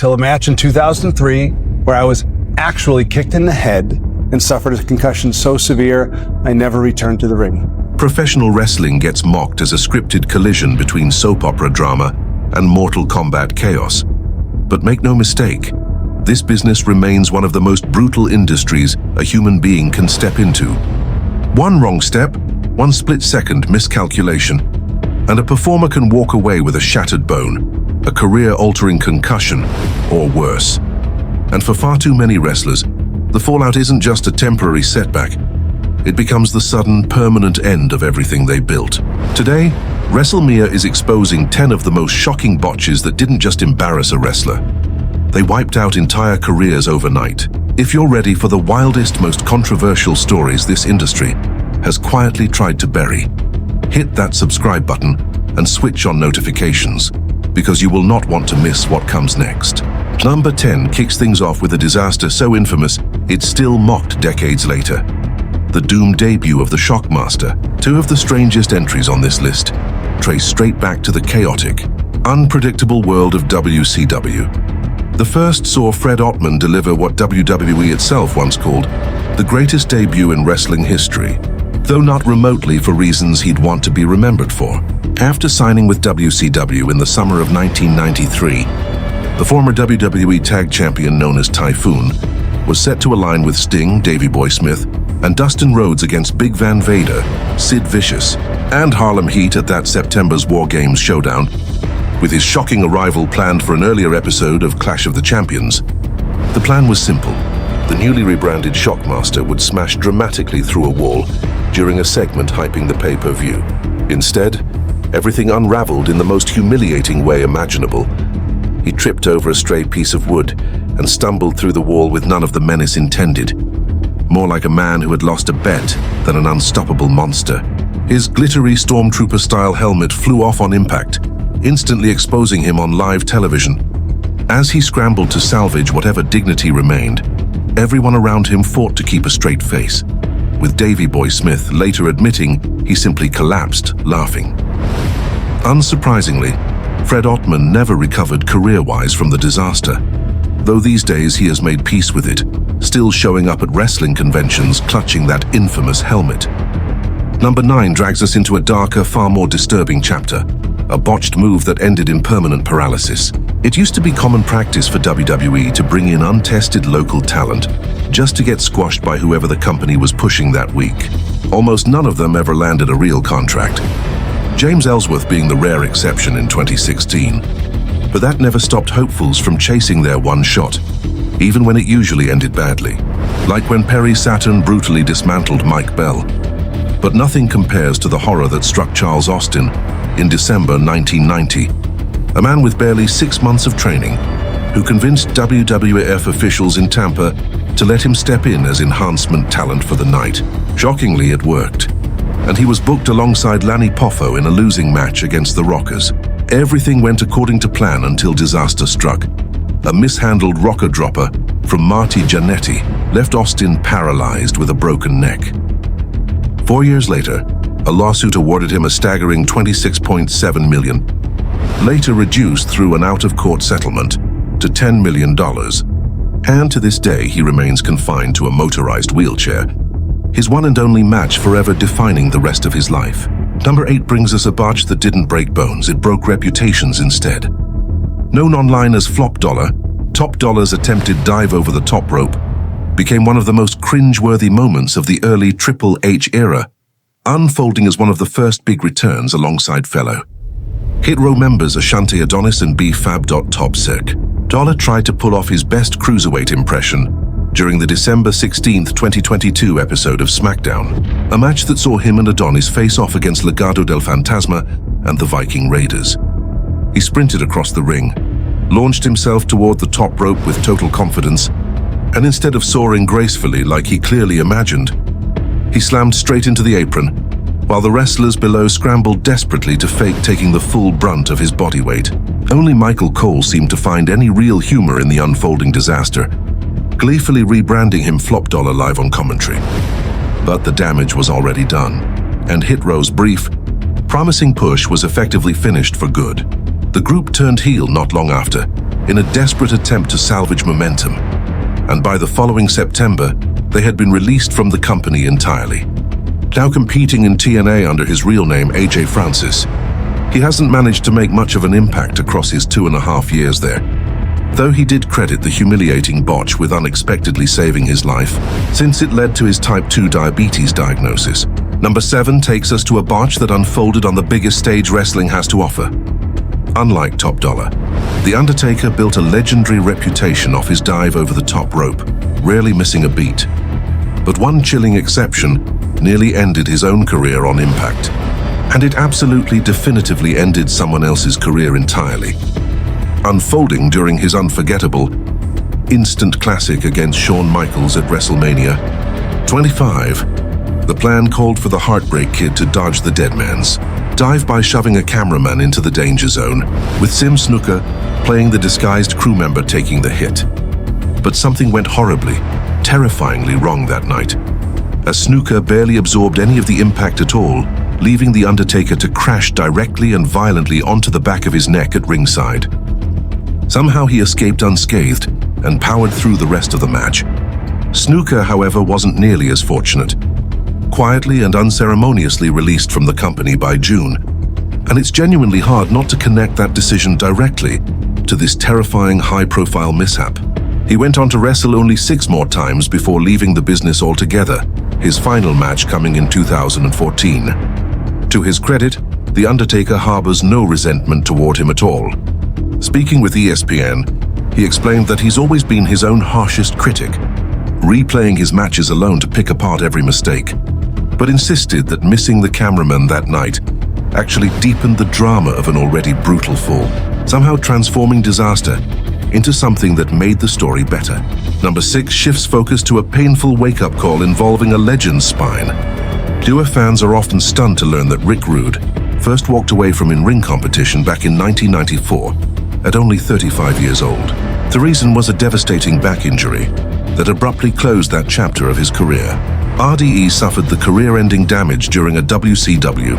till a match in 2003 where I was actually kicked in the head and suffered a concussion so severe I never returned to the ring. Professional wrestling gets mocked as a scripted collision between soap opera drama and Mortal Kombat chaos. But make no mistake, this business remains one of the most brutal industries a human being can step into. One wrong step, one split-second miscalculation, and a performer can walk away with a shattered bone, a career-altering concussion, or worse. And for far too many wrestlers, the fallout isn't just a temporary setback. It becomes the sudden, permanent end of everything they built. Today, WrestleMania is exposing 10 of the most shocking botches that didn't just embarrass a wrestler. They wiped out entire careers overnight. If you're ready for the wildest, most controversial stories this industry has quietly tried to bury, hit that subscribe button and switch on notifications, because you will not want to miss what comes next. Number 10 kicks things off with a disaster so infamous, it's still mocked decades later. The doomed debut of the Shockmaster. Two of the strangest entries on this list trace straight back to the chaotic, unpredictable world of WCW. The first saw Fred Ottman deliver what WWE itself once called the greatest debut in wrestling history, though not remotely for reasons he'd want to be remembered for. After signing with WCW in the summer of 1993, the former WWE Tag Champion known as Typhoon was set to align with Sting, Davey Boy Smith, and Dustin Rhodes against Big Van Vader, Sid Vicious, and Harlem Heat at that September's War Games showdown, with his shocking arrival planned for an earlier episode of Clash of the Champions. The plan was simple. The newly rebranded Shockmaster would smash dramatically through a wall during a segment hyping the pay-per-view. Instead, everything unraveled in the most humiliating way imaginable. He tripped over a stray piece of wood and stumbled through the wall with none of the menace intended. More like a man who had lost a bet than an unstoppable monster. His glittery Stormtrooper-style helmet flew off on impact, instantly exposing him on live television. As he scrambled to salvage whatever dignity remained, everyone around him fought to keep a straight face, with Davey Boy Smith later admitting he simply collapsed, laughing. Unsurprisingly, Fred Ottman never recovered career-wise from the disaster, though these days he has made peace with it, still showing up at wrestling conventions clutching that infamous helmet. Number 9 drags us into a darker, far more disturbing chapter, a botched move that ended in permanent paralysis. It used to be common practice for WWE to bring in untested local talent just to get squashed by whoever the company was pushing that week. Almost none of them ever landed a real contract, James Ellsworth being the rare exception in 2016. But that never stopped hopefuls from chasing their one shot, even when it usually ended badly, like when Perry Saturn brutally dismantled Mike Bell. But nothing compares to the horror that struck Charles Austin in December 1990, a man with barely 6 months of training who convinced WWF officials in Tampa to let him step in as enhancement talent for the night. Shockingly, it worked, and he was booked alongside Lanny Poffo in a losing match against the Rockers. Everything went according to plan until disaster struck. A mishandled rocker dropper from Marty Jannetty left Austin paralyzed with a broken neck. 4 years later, a lawsuit awarded him a staggering $26.7 million, later reduced through an out-of-court settlement to $10 million. And to this day, he remains confined to a motorized wheelchair, his one and only match forever defining the rest of his life. Number 8 brings us a botch that didn't break bones, it broke reputations instead. Known online as Flop Dollar, Top Dollar's attempted dive over the top rope became one of the most cringe-worthy moments of the early Triple H era, unfolding as one of the first big returns alongside fellow Hit Row members Ashante Adonis and B-Fab. Topsec. Dollar tried to pull off his best cruiserweight impression during the December 16, 2022 episode of SmackDown, a match that saw him and Adonis face off against Legado del Fantasma and the Viking Raiders. He sprinted across the ring, launched himself toward the top rope with total confidence, and instead of soaring gracefully like he clearly imagined, he slammed straight into the apron, while the wrestlers below scrambled desperately to fake taking the full brunt of his body weight. Only Michael Cole seemed to find any real humor in the unfolding disaster, gleefully rebranding him Flop Dollar live on commentary. But the damage was already done, and Hit Row's brief, promising push was effectively finished for good. The group turned heel not long after, in a desperate attempt to salvage momentum. And by the following September, they had been released from the company entirely. Now competing in TNA under his real name, AJ Francis, he hasn't managed to make much of an impact across his 2.5 years there. Though he did credit the humiliating botch with unexpectedly saving his life, since it led to his type 2 diabetes diagnosis. Number 7 takes us to a botch that unfolded on the biggest stage wrestling has to offer. Unlike Top Dollar, The Undertaker built a legendary reputation off his dive over the top rope, rarely missing a beat. But one chilling exception nearly ended his own career on Impact. And it absolutely definitively ended someone else's career entirely. Unfolding during his unforgettable, instant classic against Shawn Michaels at WrestleMania 25, the plan called for the Heartbreak Kid to dodge the Deadman's dive by shoving a cameraman into the danger zone, with Sim Snuka playing the disguised crew member taking the hit. But something went horribly, terrifyingly wrong that night, as Snuka barely absorbed any of the impact at all, leaving The Undertaker to crash directly and violently onto the back of his neck at ringside. Somehow he escaped unscathed and powered through the rest of the match. Snuka, however, wasn't nearly as fortunate. Quietly and unceremoniously released from the company by June, and it's genuinely hard not to connect that decision directly to this terrifying high-profile mishap. He went on to wrestle only 6 more times before leaving the business altogether, his final match coming in 2014. To his credit, The Undertaker harbors no resentment toward him at all. Speaking with ESPN, he explained that he's always been his own harshest critic, replaying his matches alone to pick apart every mistake, but insisted that missing the cameraman that night actually deepened the drama of an already brutal fall, somehow transforming disaster into something that made the story better. Number 6 shifts focus to a painful wake-up call involving a legend's spine. Newer fans are often stunned to learn that Rick Rude first walked away from in-ring competition back in 1994 at only 35 years old. The reason was a devastating back injury that abruptly closed that chapter of his career. RDE suffered the career-ending damage during a WCW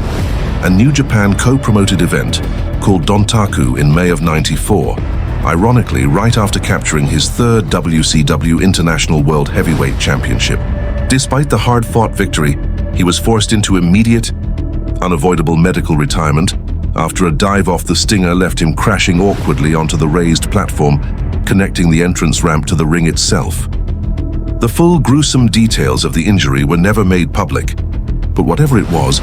and New Japan co-promoted event called Dontaku in May of '94, ironically right after capturing his 3rd WCW International World Heavyweight Championship. Despite the hard-fought victory, he was forced into immediate, unavoidable medical retirement after a dive off the Stinger left him crashing awkwardly onto the raised platform connecting the entrance ramp to the ring itself. The full gruesome details of the injury were never made public, but whatever it was,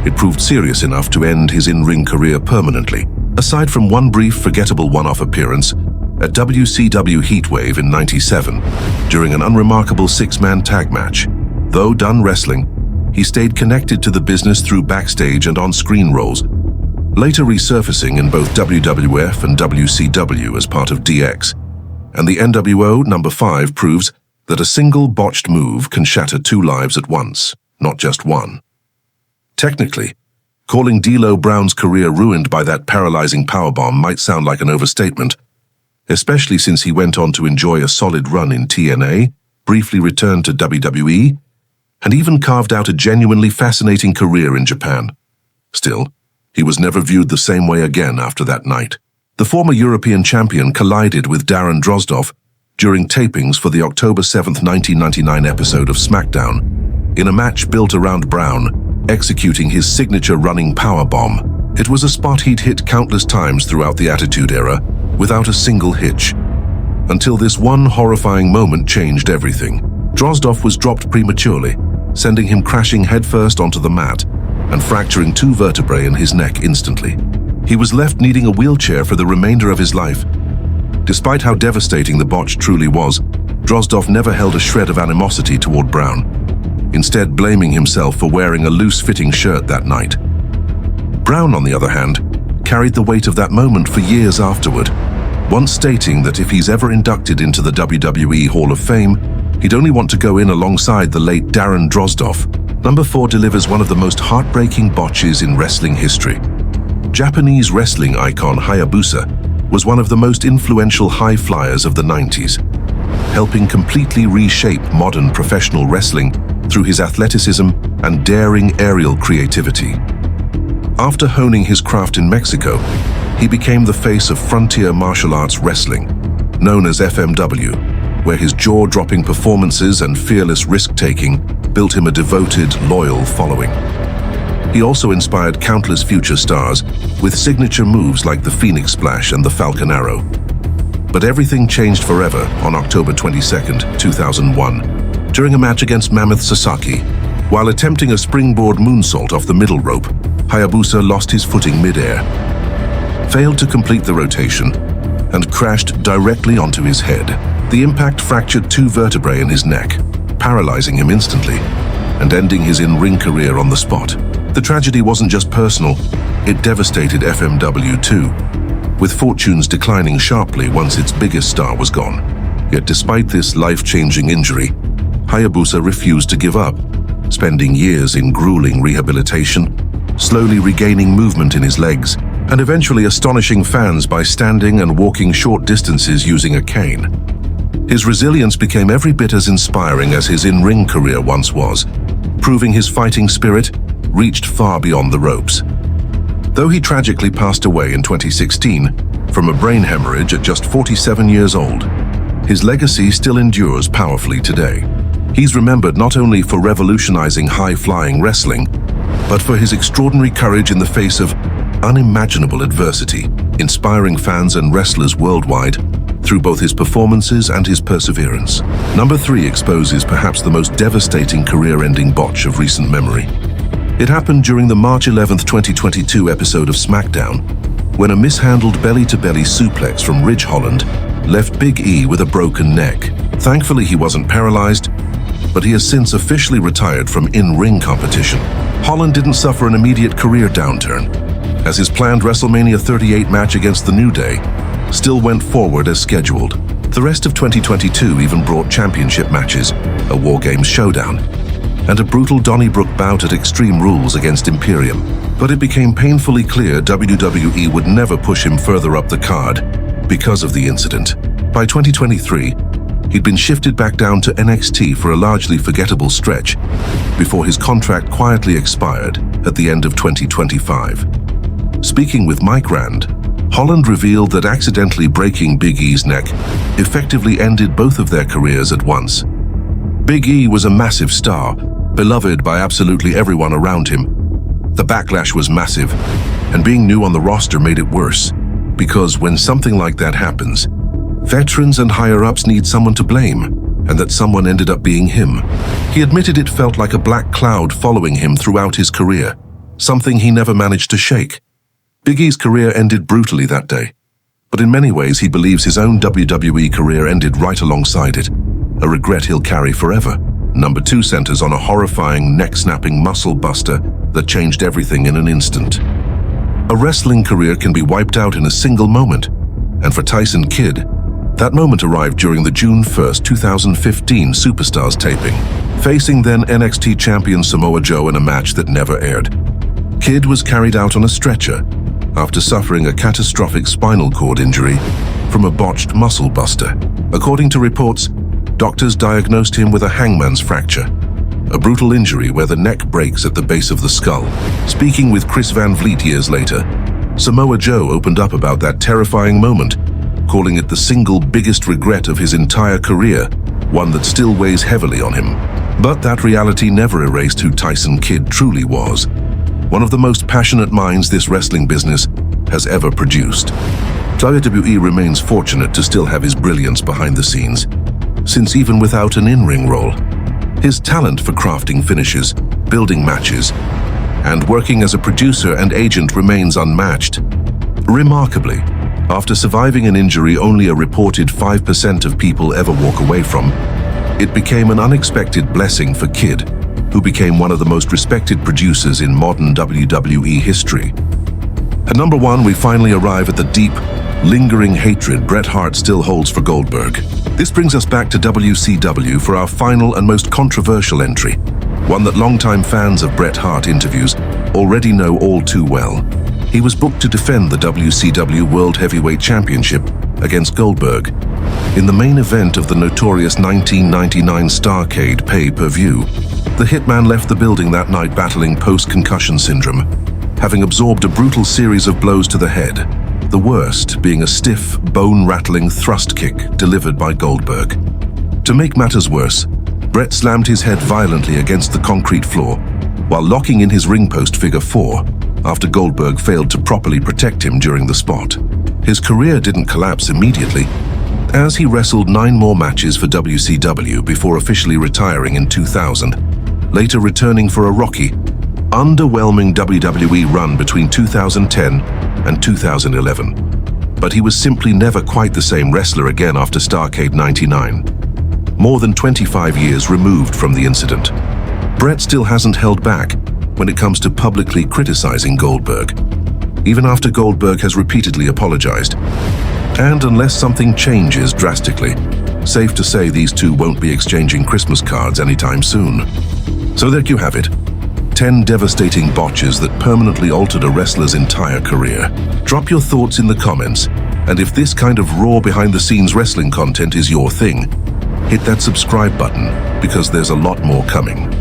it proved serious enough to end his in-ring career permanently. Aside from one brief, forgettable one-off appearance at WCW Heatwave in '97 during an unremarkable 6-man tag match, though done wrestling, he stayed connected to the business through backstage and on-screen roles, later resurfacing in both WWF and WCW as part of DX. And the NWO number 5 proves that a single botched move can shatter 2 lives at once, not just one. Technically, calling D'Lo Brown's career ruined by that paralyzing powerbomb might sound like an overstatement, especially since he went on to enjoy a solid run in TNA, briefly returned to WWE, and even carved out a genuinely fascinating career in Japan. Still, he was never viewed the same way again after that night. The former European champion collided with Darren Drozdov during tapings for the October 7, 1999 episode of SmackDown, in a match built around Brown, executing his signature running powerbomb. It was a spot he'd hit countless times throughout the Attitude Era, without a single hitch. Until this one horrifying moment changed everything. Drozdov was dropped prematurely, sending him crashing headfirst onto the mat and fracturing 2 vertebrae in his neck instantly. He was left needing a wheelchair for the remainder of his life. Despite how devastating the botch truly was, Drozdov never held a shred of animosity toward Brown, instead blaming himself for wearing a loose-fitting shirt that night. Brown, on the other hand, carried the weight of that moment for years afterward, once stating that if he's ever inducted into the WWE Hall of Fame, he'd only want to go in alongside the late Darren Drozdov. Number 4 delivers one of the most heartbreaking botches in wrestling history. Japanese wrestling icon Hayabusa was one of the most influential high flyers of the 90s, helping completely reshape modern professional wrestling through his athleticism and daring aerial creativity. After honing his craft in Mexico, he became the face of frontier martial arts wrestling, known as FMW, where his jaw-dropping performances and fearless risk-taking built him a devoted, loyal following. He also inspired countless future stars with signature moves like the Phoenix Splash and the Falcon Arrow. But everything changed forever on October 22, 2001, during a match against Mammoth Sasaki. While attempting a springboard moonsault off the middle rope, Hayabusa lost his footing mid-air, failed to complete the rotation, and crashed directly onto his head. The impact fractured 2 vertebrae in his neck, paralyzing him instantly and ending his in-ring career on the spot. The tragedy wasn't just personal, it devastated FMW too, with fortunes declining sharply once its biggest star was gone. Yet despite this life-changing injury, Hayabusa refused to give up, spending years in grueling rehabilitation, slowly regaining movement in his legs, and eventually astonishing fans by standing and walking short distances using a cane. His resilience became every bit as inspiring as his in-ring career once was, proving his fighting spirit reached far beyond the ropes. Though he tragically passed away in 2016 from a brain hemorrhage at just 47 years old, his legacy still endures powerfully today. He's remembered not only for revolutionizing high-flying wrestling, but for his extraordinary courage in the face of unimaginable adversity, inspiring fans and wrestlers worldwide through both his performances and his perseverance. Number 3 exposes perhaps the most devastating career-ending botch of recent memory. It happened during the March 11, 2022 episode of SmackDown, when a mishandled belly-to-belly suplex from Ridge Holland left Big E with a broken neck. Thankfully, he wasn't paralyzed, but he has since officially retired from in-ring competition. Holland didn't suffer an immediate career downturn, as his planned WrestleMania 38 match against The New Day still went forward as scheduled. The rest of 2022 even brought championship matches, a War Games showdown, and a brutal Donnybrook bout at Extreme Rules against Imperium. But it became painfully clear WWE would never push him further up the card because of the incident. By 2023, he'd been shifted back down to NXT for a largely forgettable stretch before his contract quietly expired at the end of 2025. Speaking with Mike Rand, Holland revealed that accidentally breaking Big E's neck effectively ended both of their careers at once. Big E was a massive star, beloved by absolutely everyone around him. The backlash was massive, and being new on the roster made it worse, because when something like that happens, veterans and higher-ups need someone to blame, and that someone ended up being him. He admitted it felt like a black cloud following him throughout his career, something he never managed to shake. Big E's career ended brutally that day, but in many ways he believes his own WWE career ended right alongside it, a regret he'll carry forever. Number 2 centers on a horrifying, neck-snapping muscle buster that changed everything in an instant. A wrestling career can be wiped out in a single moment, and for Tyson Kidd, that moment arrived during the June 1st, 2015 Superstars taping, facing then NXT champion Samoa Joe in a match that never aired. Kidd was carried out on a stretcher after suffering a catastrophic spinal cord injury from a botched muscle buster. According to reports, doctors diagnosed him with a hangman's fracture, a brutal injury where the neck breaks at the base of the skull. Speaking with Chris Van Vliet years later, Samoa Joe opened up about that terrifying moment, calling it the single biggest regret of his entire career, one that still weighs heavily on him. But that reality never erased who Tyson Kidd truly was, one of the most passionate minds this wrestling business has ever produced. WWE remains fortunate to still have his brilliance behind the scenes, since even without an in-ring role, his talent for crafting finishes, building matches, and working as a producer and agent remains unmatched. Remarkably, after surviving an injury only a reported 5% of people ever walk away from, it became an unexpected blessing for Kidd, who became one of the most respected producers in modern WWE history. At number 1, we finally arrive at the deep, lingering hatred Bret Hart still holds for Goldberg. This brings us back to WCW for our final and most controversial entry, one that longtime fans of Bret Hart interviews already know all too well. He was booked to defend the WCW World Heavyweight Championship against Goldberg in the main event of the notorious 1999 Starrcade pay-per-view. The Hitman left the building that night battling post-concussion syndrome, having absorbed a brutal series of blows to the head. the worst being a stiff, bone-rattling thrust kick delivered by Goldberg. To make matters worse, Bret slammed his head violently against the concrete floor while locking in his ring post figure 4 after Goldberg failed to properly protect him during the spot. His career didn't collapse immediately, as he wrestled 9 more matches for WCW before officially retiring in 2000, later returning for a rocky, underwhelming WWE run between 2010 and 2011. But he was simply never quite the same wrestler again after Starrcade 99. More than 25 years removed from the incident, Bret still hasn't held back when it comes to publicly criticizing Goldberg, even after Goldberg has repeatedly apologized. And unless something changes drastically, safe to say these two won't be exchanging Christmas cards anytime soon. So there you have it. 10 devastating botches that permanently altered a wrestler's entire career. Drop your thoughts in the comments, and if this kind of raw behind-the-scenes wrestling content is your thing, hit that subscribe button because there's a lot more coming.